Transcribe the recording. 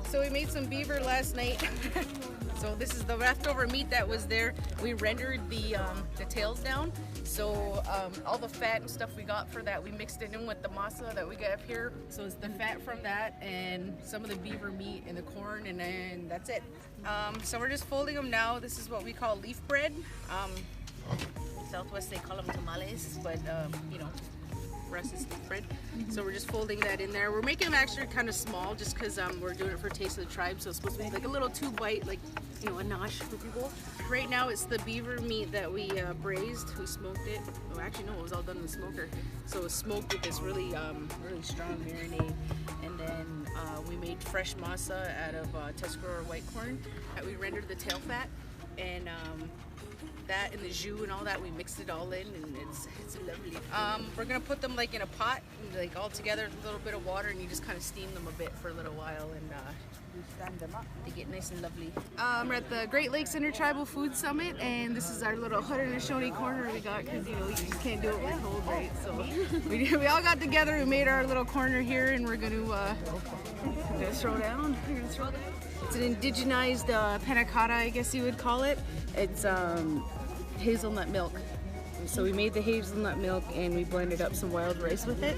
So we made some beaver last night. So this is the leftover meat that was there. We rendered the tails down. So all the fat and stuff we got for that, we mixed it in with the masa that we got up here. So it's the fat from that and some of the beaver meat and the corn, and then that's it. So we're just folding them now. This is what we call leaf bread. Southwest they call them tamales, but you know, for us it's leaf bread. So we're just folding that in there. We're making them actually kind of small just because we're doing it for Taste of the Tribe, so it's supposed to be like a little 2-bite, like, you know, a nosh for people. Right now it's the beaver meat that we braised. We smoked it. Oh, actually no, it was all done in the smoker. So it was smoked with this really really strong marinade, and then we made fresh masa out of Tuscarora white corn. We rendered the tail fat, and that and the jus and all that, we mixed it all in, and it's lovely. We're gonna put them like in a pot, like all together with a little bit of water, and you just kind of steam them a bit for a little while, and you stand them up. They get nice and lovely. We're at the Great Lakes Intertribal Food Summit, and this is our little Haudenosaunee corner we got, because you know you just can't do it with cold, right? So we all got together, we made our little corner here, and we're gonna throw down. We're gonna throw down. It's an indigenized panna cotta, I guess you would call it. It's hazelnut milk. So we made the hazelnut milk and we blended up some wild rice with it.